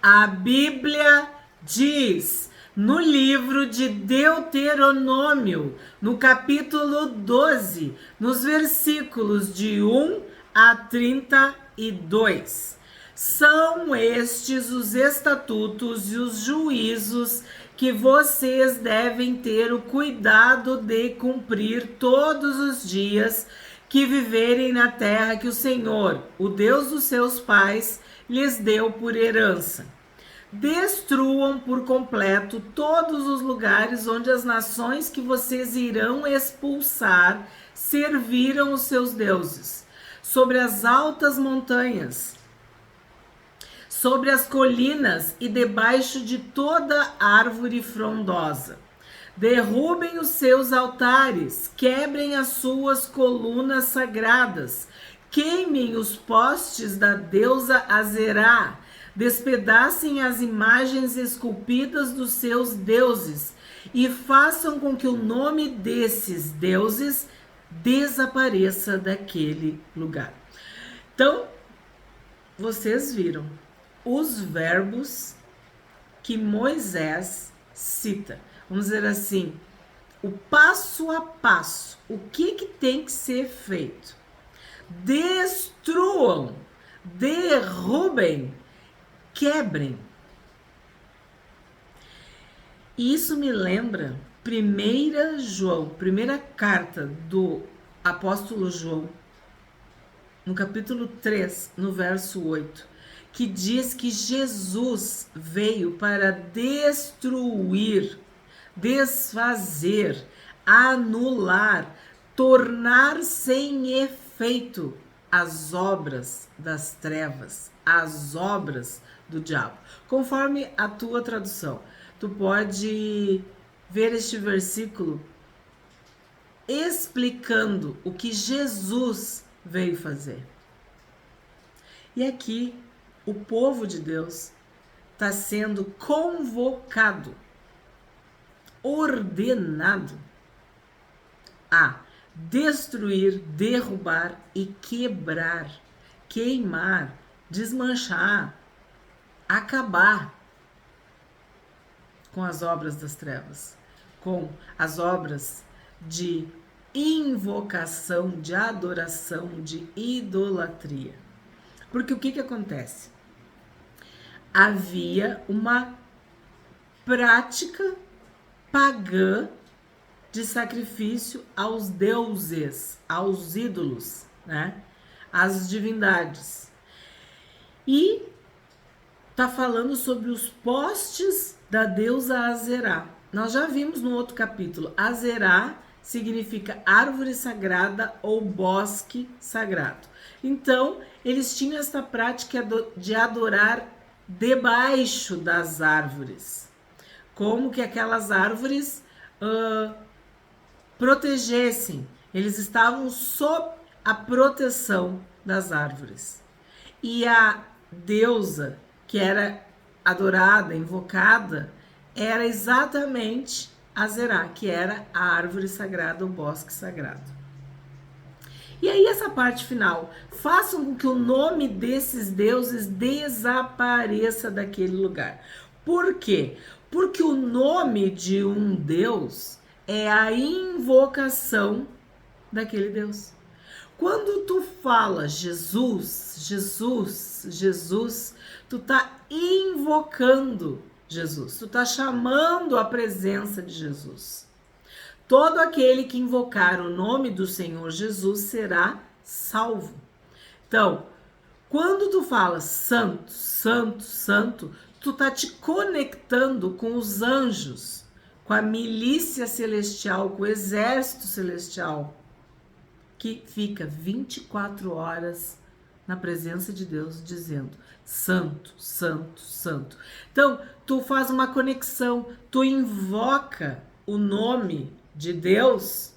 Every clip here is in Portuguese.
A Bíblia diz no livro de Deuteronômio, no capítulo 12, nos versículos de 1 a 32. São estes os estatutos e os juízos que vocês devem ter o cuidado de cumprir todos os dias que viverem na terra que o Senhor, o Deus dos seus pais, lhes deu por herança. Destruam por completo todos os lugares onde as nações que vocês irão expulsar serviram os seus deuses, sobre as altas montanhas, sobre as colinas e debaixo de toda árvore frondosa. Derrubem os seus altares, quebrem as suas colunas sagradas, queimem os postes da deusa Azerá, despedacem as imagens esculpidas dos seus deuses e façam com que o nome desses deuses desapareça daquele lugar. Então, vocês viram os verbos que Moisés cita. Vamos dizer assim, o passo a passo, o que tem que ser feito. Destruam, derrubem, quebrem. Isso me lembra 1 João, primeira carta do apóstolo João, no capítulo 3, no verso 8, que diz que Jesus veio para destruir, desfazer, anular, tornar sem efeito as obras das trevas, as obras do diabo. Conforme a tua tradução, tu pode ver este versículo explicando o que Jesus veio fazer. E aqui o povo de Deus está sendo convocado, ordenado a destruir, derrubar e quebrar, queimar, desmanchar, acabar com as obras das trevas, com as obras de invocação, de adoração, de idolatria. Porque o que acontece? Havia uma prática pagã de sacrifício aos deuses, aos ídolos, né? Às divindades. E tá falando sobre os postes da deusa Azerá. Nós já vimos no outro capítulo. Azerá significa árvore sagrada ou bosque sagrado. Então, eles tinham essa prática de adorar debaixo das árvores. Como que aquelas árvores protegessem. Eles estavam sob a proteção das árvores. E a deusa que era adorada, invocada, era exatamente Azerá, que era a árvore sagrada, o bosque sagrado. E aí essa parte final, façam com que o nome desses deuses desapareça daquele lugar. Por quê? Porque o nome de um deus é a invocação daquele Deus. Quando tu fala Jesus, Jesus, Jesus, tu tá invocando Jesus, tu tá chamando a presença de Jesus. Todo aquele que invocar o nome do Senhor Jesus será salvo. Então, quando tu fala santo, santo, santo, tu tá te conectando com os anjos, com a milícia celestial, com o exército celestial, que fica 24 horas na presença de Deus, dizendo santo, santo, santo. Então, tu faz uma conexão, tu invoca o nome de Deus,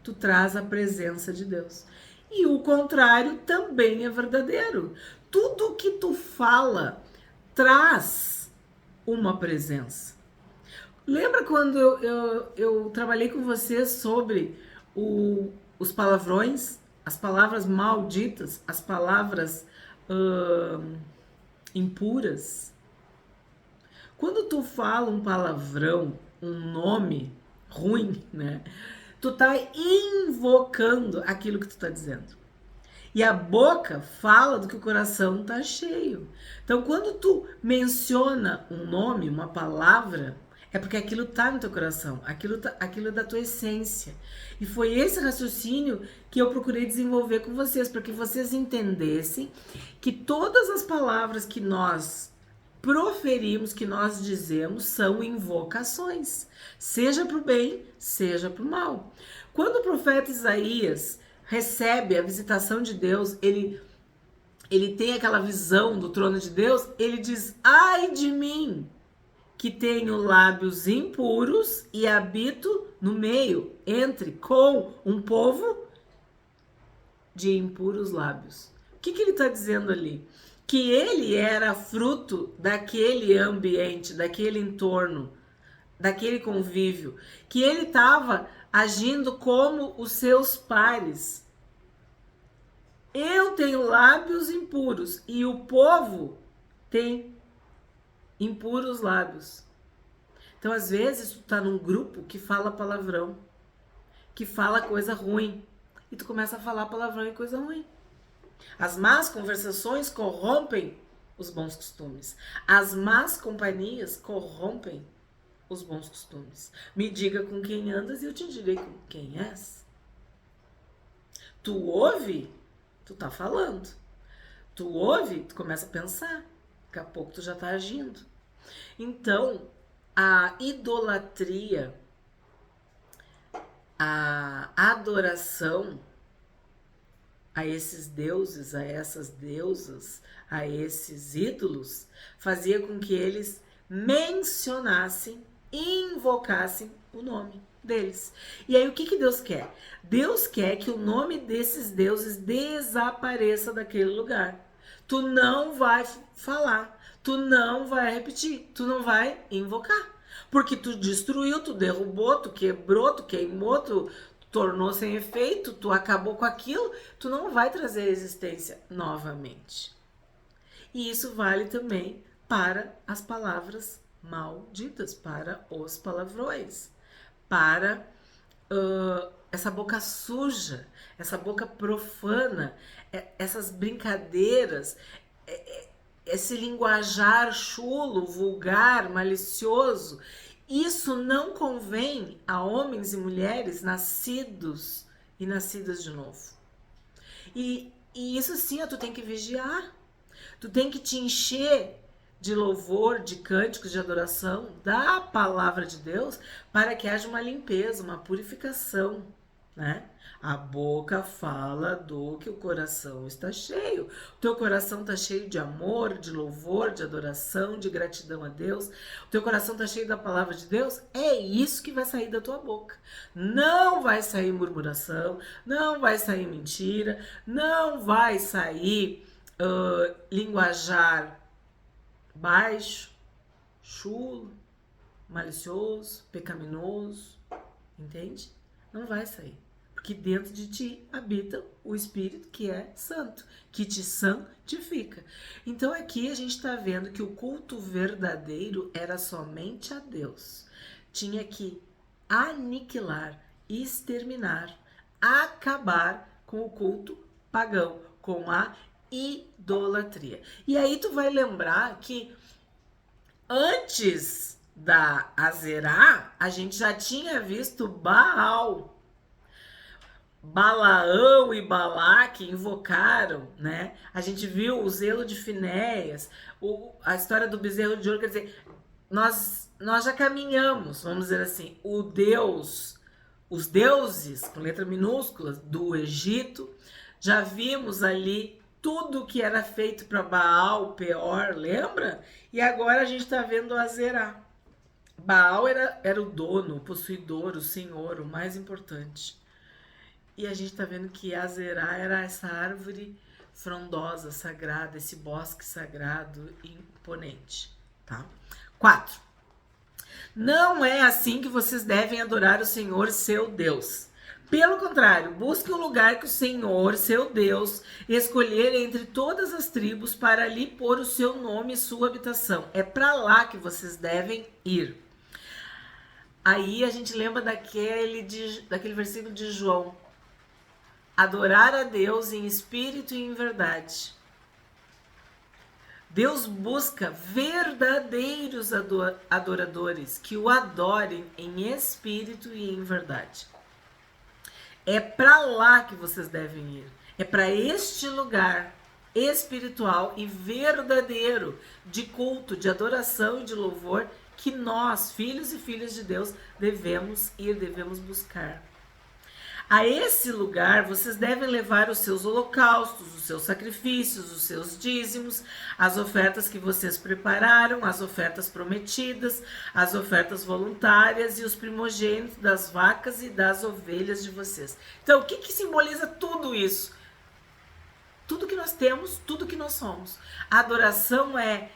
tu traz a presença de Deus. E o contrário também é verdadeiro. Tudo que tu fala traz uma presença. Lembra quando eu trabalhei com você sobre os palavrões, as palavras malditas, as palavras impuras? Quando tu fala um palavrão, um nome ruim, né? Tu tá invocando aquilo que tu tá dizendo. E a boca fala do que o coração tá cheio. Então, quando tu menciona um nome, uma palavra, é porque aquilo tá no teu coração, aquilo é da tua essência. E foi esse raciocínio que eu procurei desenvolver com vocês, para que vocês entendessem que todas as palavras que nós proferimos, que nós dizemos, são invocações, seja para o bem, seja para o mal. Quando o profeta Isaías recebe a visitação de Deus, ele tem aquela visão do trono de Deus, ele diz: ai de mim, que tenho lábios impuros e habito no meio, com um povo de impuros lábios. O que ele está dizendo ali? Que ele era fruto daquele ambiente, daquele entorno, daquele convívio, que ele estava agindo como os seus pares. Eu tenho lábios impuros e o povo tem impuros lábios. Então, às vezes, tu tá num grupo que fala palavrão, que fala coisa ruim, e tu começa a falar palavrão e coisa ruim. As más conversações corrompem os bons costumes. As más companhias corrompem os bons costumes. Me diga com quem andas e eu te direi com quem és. Tu ouve, tu tá falando. Tu ouve, tu começa a pensar. Daqui a pouco tu já tá agindo. Então, a idolatria, a adoração a esses deuses, a essas deusas, a esses ídolos, fazia com que eles mencionassem, invocassem o nome deles. E aí o que Deus quer? Deus quer que o nome desses deuses desapareça daquele lugar. Tu não vai falar, tu não vai repetir, tu não vai invocar. Porque tu destruiu, tu derrubou, tu quebrou, tu queimou, tu tornou sem efeito, tu acabou com aquilo, tu não vai trazer existência novamente. E isso vale também para as palavras malditas, para os palavrões, para essa boca suja, essa boca profana, essas brincadeiras, esse linguajar chulo, vulgar, malicioso. Isso não convém a homens e mulheres nascidos e nascidas de novo. E isso sim, tu tem que vigiar. Tu tem que te encher de louvor, de cânticos, de adoração da palavra de Deus para que haja uma limpeza, uma purificação, né? A boca fala do que o coração está cheio. O teu coração está cheio de amor, de louvor, de adoração, de gratidão a Deus. O teu coração está cheio da palavra de Deus. É isso que vai sair da tua boca. Não vai sair murmuração, não vai sair mentira, não vai sair linguajar baixo, chulo, malicioso, pecaminoso, entende? Não vai sair. Porque dentro de ti habita o Espírito que é santo, que te santifica. Então aqui a gente está vendo que o culto verdadeiro era somente a Deus. Tinha que aniquilar, exterminar, acabar com o culto pagão, com a idolatria. E aí tu vai lembrar que antes da Azerá, a gente já tinha visto Baal. Balaão e Balaque invocaram, né? A gente viu o zelo de Finéias, a história do bezerro de ouro, quer dizer, nós já caminhamos, vamos dizer assim, os deuses, com letra minúscula, do Egito, já vimos ali tudo que era feito para Baal, Peor, lembra? E agora a gente está vendo Azerá. Baal era o dono, o possuidor, o senhor, o mais importante. E a gente tá vendo que Azerá era essa árvore frondosa, sagrada, esse bosque sagrado e imponente, tá? 4. Não é assim que vocês devem adorar o Senhor, seu Deus. Pelo contrário, busque um lugar que o Senhor, seu Deus, escolher entre todas as tribos para ali pôr o seu nome e sua habitação. É para lá que vocês devem ir. Aí a gente lembra daquele versículo de João. Adorar a Deus em espírito e em verdade. Deus busca verdadeiros adoradores que o adorem em espírito e em verdade. É para lá que vocês devem ir. É para este lugar espiritual e verdadeiro de culto, de adoração e de louvor que nós, filhos e filhas de Deus, devemos ir, devemos buscar. A esse lugar vocês devem levar os seus holocaustos, os seus sacrifícios, os seus dízimos, as ofertas que vocês prepararam, as ofertas prometidas, as ofertas voluntárias e os primogênitos das vacas e das ovelhas de vocês. Então, o que simboliza tudo isso? Tudo que nós temos, tudo que nós somos. A adoração é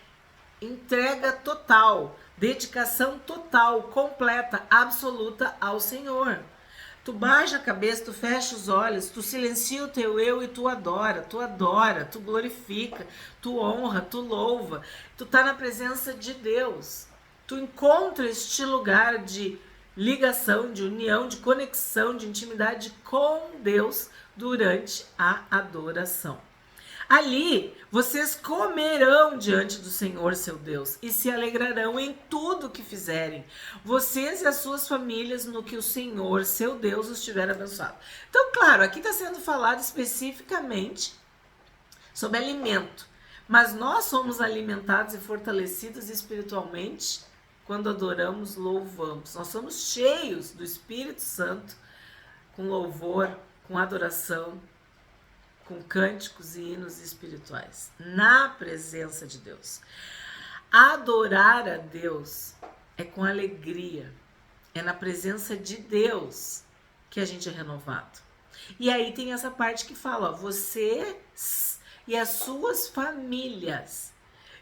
entrega total, dedicação total, completa, absoluta ao Senhor. Tu baixa a cabeça, tu fecha os olhos, tu silencia o teu eu e tu adora, tu glorifica, tu honra, tu louva. Tu tá na presença de Deus. Tu encontra este lugar de ligação, de união, de conexão, de intimidade com Deus durante a adoração. Ali vocês comerão diante do Senhor seu Deus e se alegrarão em tudo que fizerem, vocês e as suas famílias, no que o Senhor seu Deus os tiver abençoado. Então, claro, aqui está sendo falado especificamente sobre alimento, mas nós somos alimentados e fortalecidos espiritualmente quando adoramos, louvamos. Nós somos cheios do Espírito Santo com louvor, com adoração, com cânticos e hinos espirituais, na presença de Deus. Adorar a Deus é com alegria, é na presença de Deus que a gente é renovado. E aí tem essa parte que fala, ó, vocês e as suas famílias.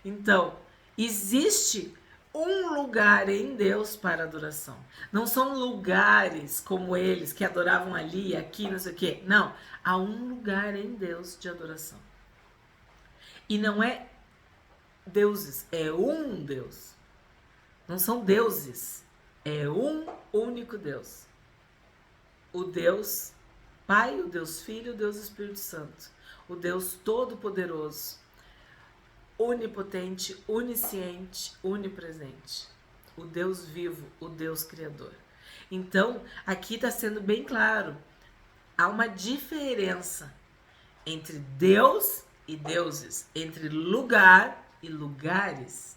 Então, existe um lugar em Deus para adoração. Não são lugares como eles que adoravam ali, aqui, não sei o quê. Não, há um lugar em Deus de adoração. E não é deuses, é um Deus. Não são deuses, é um único Deus. O Deus Pai, o Deus Filho, o Deus Espírito Santo. O Deus Todo-Poderoso, onipotente, onisciente, onipresente. O Deus vivo, o Deus Criador. Então, aqui está sendo bem claro. Há uma diferença entre Deus e deuses, entre lugar e lugares,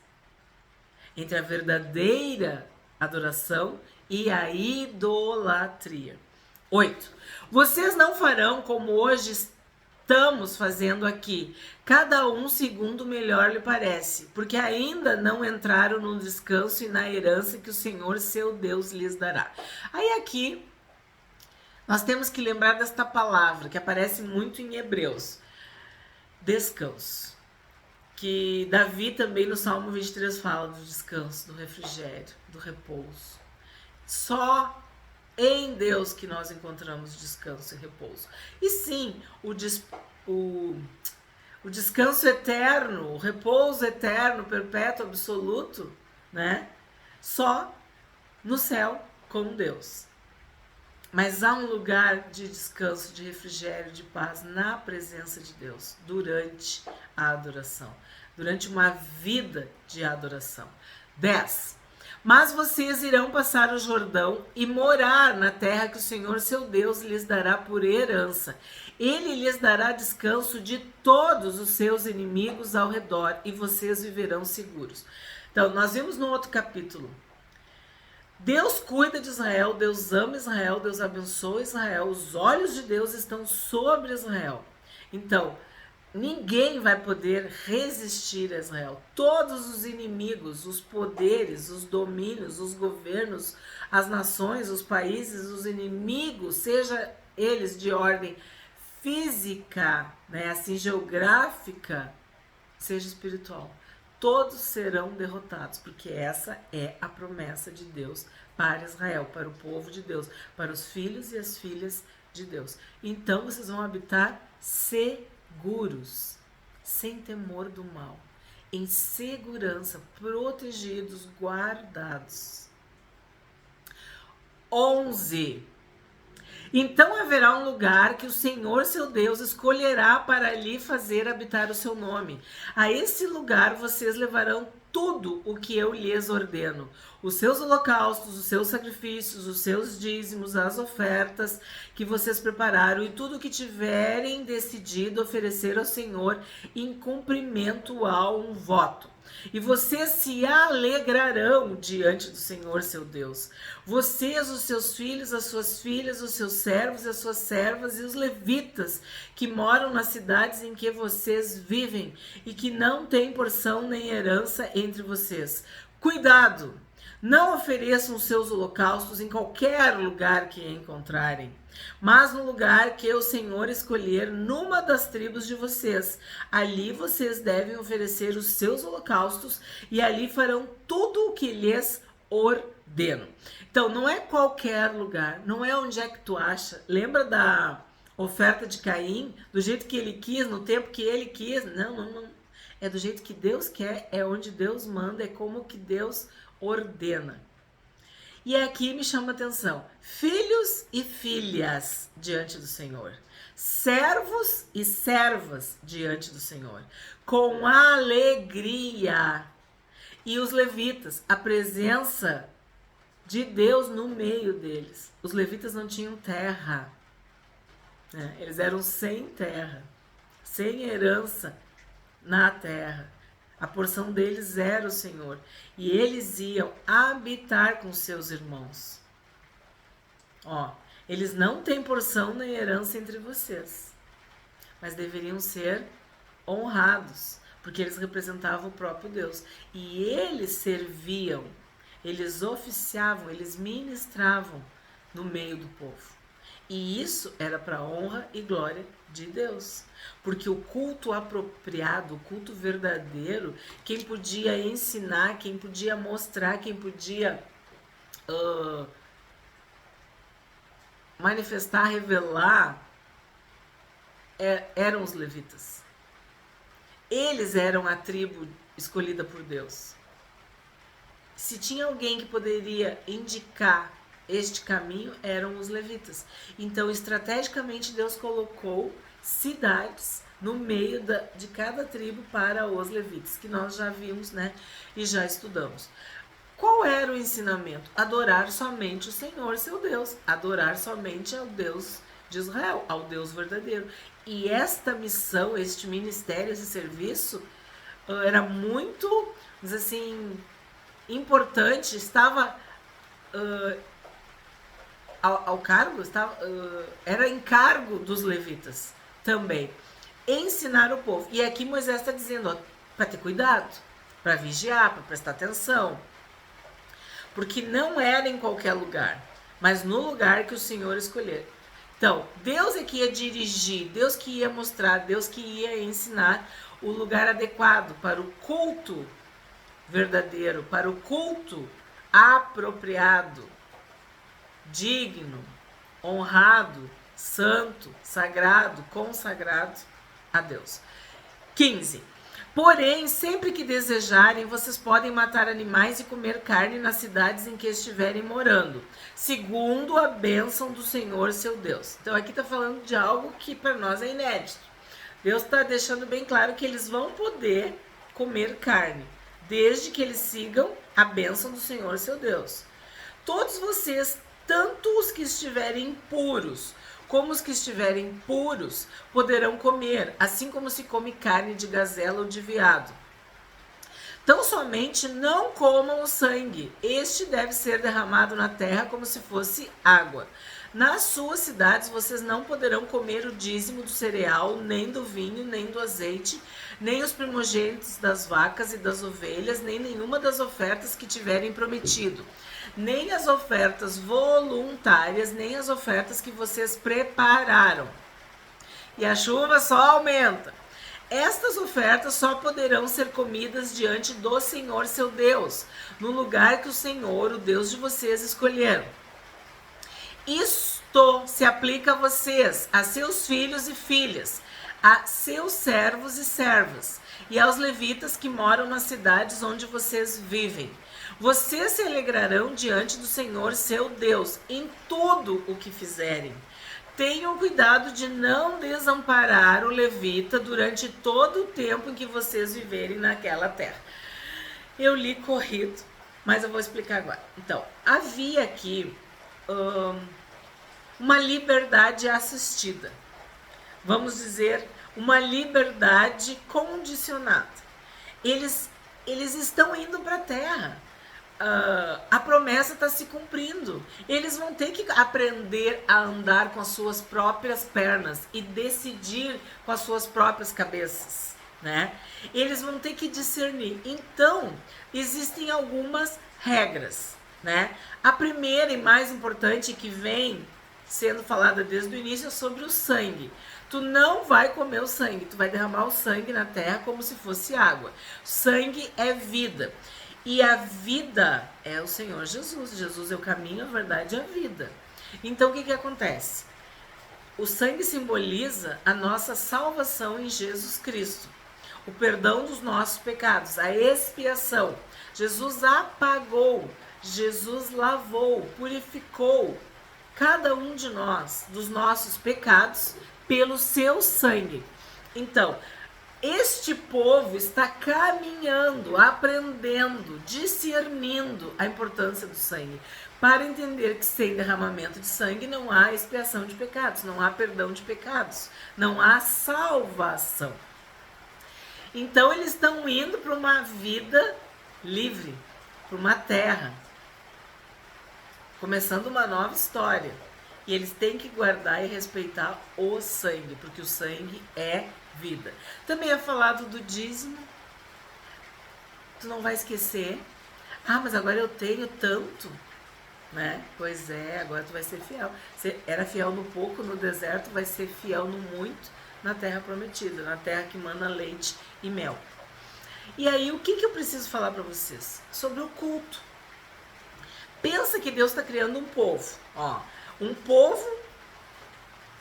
entre a verdadeira adoração e a idolatria. 8. Vocês não farão como hoje estamos fazendo aqui, cada um segundo melhor lhe parece, porque ainda não entraram no descanso e na herança que o Senhor seu Deus lhes dará. Aí aqui nós temos que lembrar desta palavra que aparece muito em Hebreus, descanso, que Davi também no Salmo 23 fala do descanso, do refrigério, do repouso. Só em Deus que nós encontramos descanso e repouso. E sim, o descanso eterno, o repouso eterno, perpétuo, absoluto, né? Só no céu com Deus. Mas há um lugar de descanso, de refrigério, de paz na presença de Deus durante a adoração, durante uma vida de adoração. 10. Mas vocês irão passar o Jordão e morar na terra que o Senhor seu Deus lhes dará por herança. Ele lhes dará descanso de todos os seus inimigos ao redor e vocês viverão seguros. Então, nós vimos no outro capítulo. Deus cuida de Israel, Deus ama Israel, Deus abençoa Israel. Os olhos de Deus estão sobre Israel. Então, ninguém vai poder resistir a Israel. Todos os inimigos, os poderes, os domínios, os governos, as nações, os países, os inimigos, seja eles de ordem física, né, assim, geográfica, seja espiritual. todos serão derrotados, porque essa é a promessa de Deus para Israel, para o povo de Deus, para os filhos e as filhas de Deus. Então vocês vão habitar seguros, sem temor do mal, em segurança, protegidos, guardados. 11. Então haverá um lugar que o Senhor seu Deus escolherá para ali fazer habitar o seu nome. A esse lugar vocês levarão tudo o que eu lhes ordeno: os seus holocaustos, os seus sacrifícios, os seus dízimos, as ofertas que vocês prepararam e tudo o que tiverem decidido oferecer ao Senhor em cumprimento a um voto. E vocês se alegrarão diante do Senhor seu Deus. Vocês, os seus filhos, as suas filhas, os seus servos e as suas servas e os levitas que moram nas cidades em que vocês vivem e que não têm porção nem herança entre vocês. Cuidado! Não ofereçam seus holocaustos em qualquer lugar que encontrarem, mas no lugar que o Senhor escolher numa das tribos de vocês. Ali vocês devem oferecer os seus holocaustos e ali farão tudo o que lhes ordeno. Então, não é qualquer lugar, não é onde é que tu acha. Lembra da oferta de Caim? Do jeito que ele quis, no tempo que ele quis? Não. É do jeito que Deus quer, é onde Deus manda, é como que Deus ordena. E aqui me chama a atenção: filhos e filhas diante do Senhor, servos e servas diante do Senhor, com alegria. E os levitas, a presença de Deus no meio deles. Os levitas não tinham terra, né? Eles eram sem terra, sem herança na terra. A porção deles era o Senhor. E eles iam habitar com seus irmãos. Eles não têm porção nem herança entre vocês, mas deveriam ser honrados, porque eles representavam o próprio Deus. E eles serviam, eles oficiavam, eles ministravam no meio do povo. E isso era para a honra e glória de Deus. Porque o culto apropriado, o culto verdadeiro, quem podia ensinar, quem podia mostrar, quem podia manifestar, revelar, eram os levitas. Eles eram a tribo escolhida por Deus. Se tinha alguém que poderia indicar este caminho, eram os levitas. Então, estrategicamente, Deus colocou cidades no meio de cada tribo para os levitas, que nós já vimos, né? E já estudamos. Qual era o ensinamento? Adorar somente o Senhor, seu Deus. Adorar somente ao Deus de Israel, ao Deus verdadeiro. E esta missão, este ministério, esse serviço, era muito, vamos dizer assim, importante, estava ao cargo, era encargo dos levitas também, ensinar o povo. E aqui Moisés está dizendo, para ter cuidado, para vigiar, para prestar atenção, porque não era em qualquer lugar, mas no lugar que o Senhor escolher. Então, Deus é que ia dirigir, Deus que ia mostrar, Deus que ia ensinar o lugar adequado para o culto verdadeiro, para o culto apropriado, digno, honrado, santo, sagrado, consagrado a Deus. 15. Porém, sempre que desejarem, vocês podem matar animais e comer carne nas cidades em que estiverem morando, segundo a bênção do Senhor seu Deus. Então aqui está falando de algo que para nós é inédito. Deus está deixando bem claro que eles vão poder comer carne, desde que eles sigam a bênção do Senhor seu Deus. Todos vocês, tanto os que estiverem impuros como os que estiverem puros, poderão comer, assim como se come carne de gazela ou de veado. Tão somente não comam o sangue, este deve ser derramado na terra como se fosse água. Nas suas cidades vocês não poderão comer o dízimo do cereal, nem do vinho, nem do azeite, nem os primogênitos das vacas e das ovelhas, nem nenhuma das ofertas que tiverem prometido, nem as ofertas voluntárias, nem as ofertas que vocês prepararam. E a chuva só aumenta. Estas ofertas só poderão ser comidas diante do Senhor seu Deus, no lugar que o Senhor, o Deus de vocês, escolheram. Isto se aplica a vocês, a seus filhos e filhas, a seus servos e servas, e aos levitas que moram nas cidades onde vocês vivem. Vocês se alegrarão diante do Senhor seu Deus em tudo o que fizerem. Tenham cuidado de não desamparar o levita durante todo o tempo em que vocês viverem naquela terra. Eu li corrido, mas eu vou explicar agora. Então, havia aqui uma liberdade assistida. Vamos dizer, uma liberdade condicionada. Eles estão indo para a terra. A promessa está se cumprindo. Eles vão ter que aprender a andar com as suas próprias pernas e decidir com as suas próprias cabeças, né? Eles vão ter que discernir. Então, existem algumas regras, né? A primeira e mais importante que vem sendo falada desde o início é sobre o sangue. Tu não vai comer o sangue, tu vai derramar o sangue na terra como se fosse água. Sangue é vida. E a vida é o Senhor Jesus. Jesus é o caminho, a verdade e a vida. Então, o que acontece? O sangue simboliza a nossa salvação em Jesus Cristo. O perdão dos nossos pecados, a expiação. Jesus apagou, Jesus lavou, purificou cada um de nós dos nossos pecados pelo seu sangue. Então, este povo está caminhando, aprendendo, discernindo a importância do sangue, para entender que sem derramamento de sangue não há expiação de pecados, não há perdão de pecados, não há salvação. Então eles estão indo para uma vida livre, para uma terra, começando uma nova história. E eles têm que guardar e respeitar o sangue, porque o sangue é vida. Também é falado do dízimo. Tu não vai esquecer. Ah, mas agora eu tenho tanto, né? Pois é, agora tu vai ser fiel. Você era fiel no pouco no deserto, vai ser fiel no muito na terra prometida, na terra que mana leite e mel. E aí, o que eu preciso falar para vocês? Sobre o culto. Pensa que Deus está criando um povo, ó. Um povo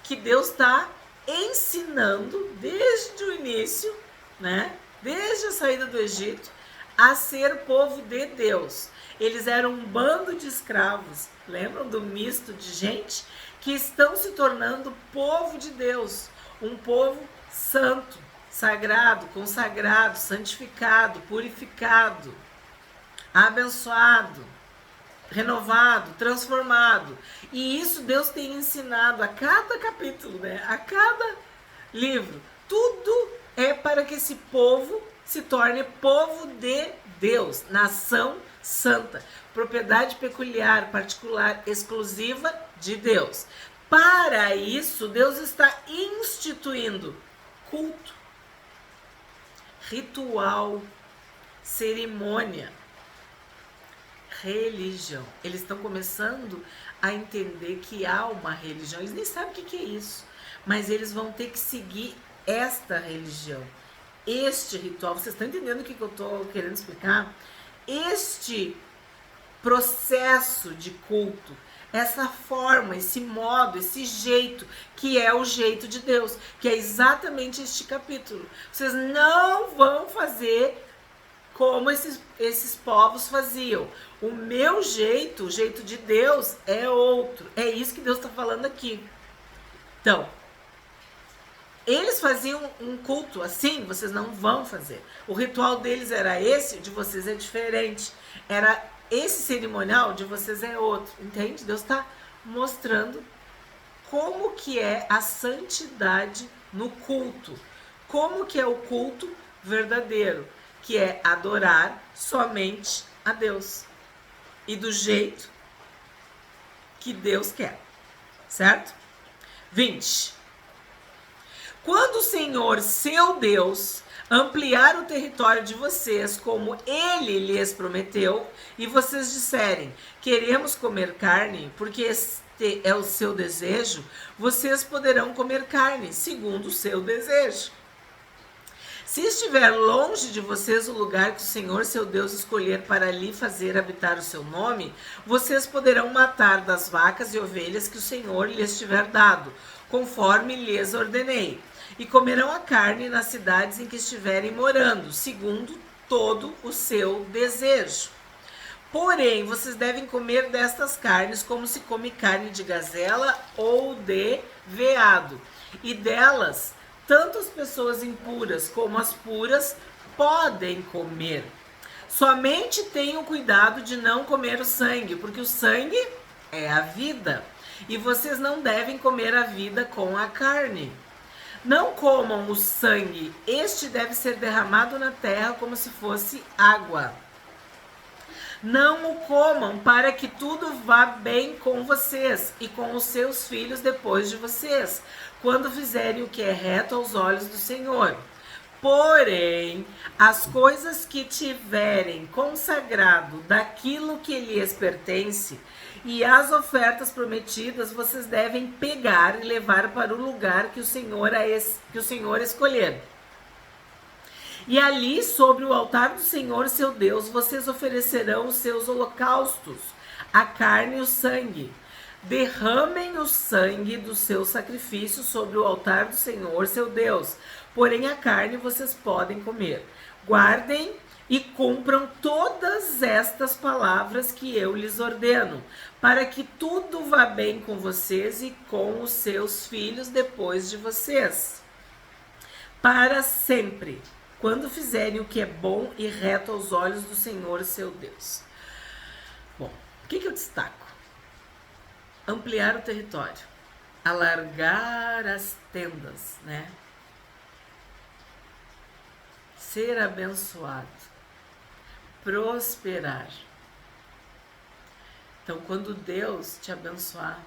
que Deus está ensinando desde o início, né? Desde a saída do Egito, a ser povo de Deus. Eles eram um bando de escravos, lembram do misto de gente? Que estão se tornando povo de Deus. Um povo santo, sagrado, consagrado, santificado, purificado, abençoado, renovado, transformado. E isso Deus tem ensinado a cada capítulo, né? A cada livro. Tudo é para que esse povo se torne povo de Deus, nação santa, propriedade peculiar, particular, exclusiva de Deus. Para isso, Deus está instituindo culto, ritual, cerimônia, religião. Eles estão começando a entender que há uma religião. Eles nem sabem o que é isso, mas eles vão ter que seguir esta religião, este ritual. Vocês estão entendendo o que eu estou querendo explicar? Este processo de culto, essa forma, esse modo, esse jeito, que é o jeito de Deus, que é exatamente este capítulo. Vocês não vão fazer como esses povos faziam. O meu jeito, o jeito de Deus é outro. É isso que Deus está falando aqui. Então, eles faziam um culto assim, vocês não vão fazer. O ritual deles era esse, de vocês é diferente. Era esse cerimonial, de vocês é outro. Entende? Deus está mostrando como que é a santidade no culto. Como que é o culto verdadeiro, que é adorar somente a Deus. E do jeito que Deus quer. Certo? 20. Quando o Senhor, seu Deus, ampliar o território de vocês, como Ele lhes prometeu, e vocês disserem, queremos comer carne, porque este é o seu desejo, vocês poderão comer carne, segundo o seu desejo. Se estiver longe de vocês o lugar que o Senhor seu Deus escolher para ali fazer habitar o seu nome, vocês poderão matar das vacas e ovelhas que o Senhor lhes tiver dado, conforme lhes ordenei, e comerão a carne nas cidades em que estiverem morando, segundo todo o seu desejo. Porém, vocês devem comer destas carnes como se come carne de gazela ou de veado, e delas tanto as pessoas impuras como as puras podem comer. Somente tenham cuidado de não comer o sangue, porque o sangue é a vida, e vocês não devem comer a vida com a carne. Não comam o sangue, este deve ser derramado na terra como se fosse água. Não o comam, para que tudo vá bem com vocês e com os seus filhos depois de vocês, quando fizerem o que é reto aos olhos do Senhor. Porém, as coisas que tiverem consagrado daquilo que lhes pertence e as ofertas prometidas, vocês devem pegar e levar para o lugar que o Senhor escolher. E ali, sobre o altar do Senhor, seu Deus, vocês oferecerão os seus holocaustos, a carne e o sangue. Derramem o sangue do seu sacrifício sobre o altar do Senhor, seu Deus. Porém, a carne vocês podem comer. Guardem e cumpram todas estas palavras que eu lhes ordeno, para que tudo vá bem com vocês e com os seus filhos depois de vocês. Para sempre. Quando fizerem o que é bom e reto aos olhos do Senhor, seu Deus. Bom, o que eu destaco? Ampliar o território, alargar as tendas, né? Ser abençoado, prosperar. Então, quando Deus te abençoar,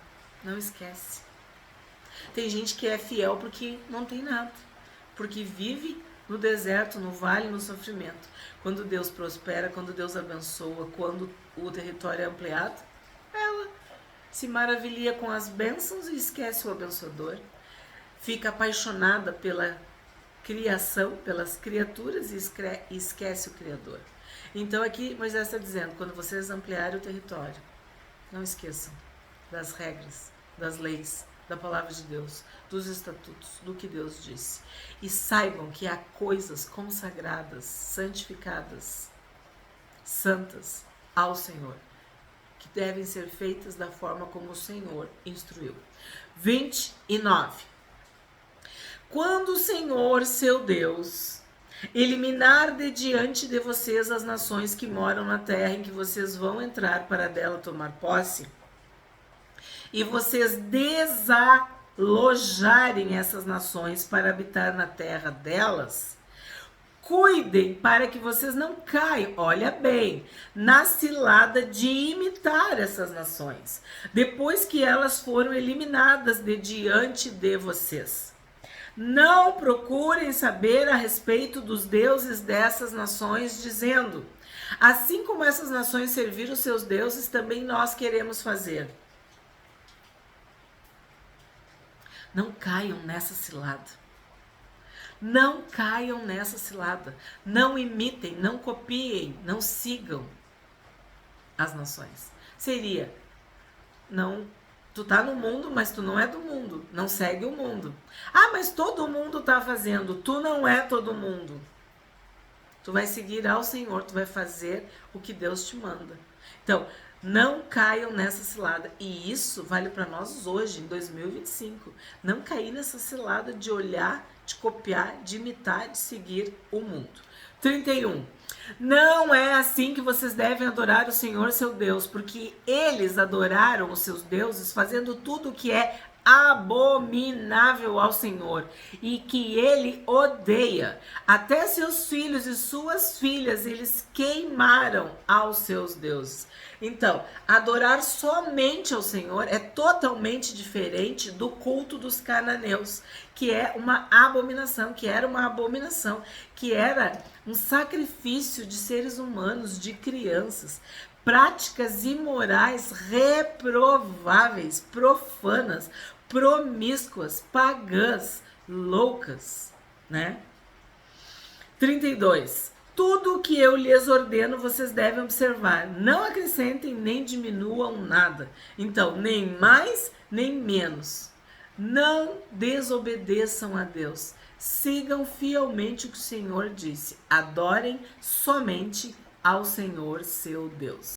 não esquece. Tem gente que é fiel porque não tem nada, porque vive no deserto, no vale, no sofrimento. Quando Deus prospera, quando Deus abençoa, quando o território é ampliado, ela se maravilha com as bênçãos e esquece o abençoador. Fica apaixonada pela criação, pelas criaturas e esquece o Criador. Então aqui Moisés está dizendo, quando vocês ampliarem o território, não esqueçam das regras, das leis, da palavra de Deus, dos estatutos, do que Deus disse. E saibam que há coisas consagradas, santificadas, santas ao Senhor, que devem ser feitas da forma como o Senhor instruiu. 29. Quando o Senhor, seu Deus, eliminar de diante de vocês as nações que moram na terra em que vocês vão entrar para dela tomar posse, e vocês desalojarem essas nações para habitar na terra delas, cuidem para que vocês não caiam, olha bem, na cilada de imitar essas nações, depois que elas foram eliminadas de diante de vocês. Não procurem saber a respeito dos deuses dessas nações, dizendo, assim como essas nações serviram os seus deuses, também nós queremos fazer. Não caiam nessa cilada. Não caiam nessa cilada. Não imitem, não copiem, não sigam as nações. Seria, não, tu tá no mundo, mas tu não é do mundo. Não segue o mundo. Ah, mas todo mundo tá fazendo. Tu não é todo mundo. Tu vai seguir ao Senhor, tu vai fazer o que Deus te manda. Então, não caiam nessa cilada. E isso vale para nós hoje, em 2025. Não cair nessa cilada de olhar, de copiar, de imitar, de seguir o mundo. 31. Não é assim que vocês devem adorar o Senhor, seu Deus, porque eles adoraram os seus deuses fazendo tudo o que é abominável ao Senhor e que ele odeia. Até seus filhos e suas filhas eles queimaram aos seus deuses. Então, adorar somente ao Senhor é totalmente diferente do culto dos cananeus, que é uma abominação, que era uma abominação, que era um sacrifício de seres humanos, de crianças, práticas imorais, reprováveis, profanas, promíscuas, pagãs, loucas, né? 32. Tudo o que eu lhes ordeno, vocês devem observar. Não acrescentem nem diminuam nada. Então, nem mais, nem menos. Não desobedeçam a Deus. Sigam fielmente o que o Senhor disse. Adorem somente ao Senhor, seu Deus.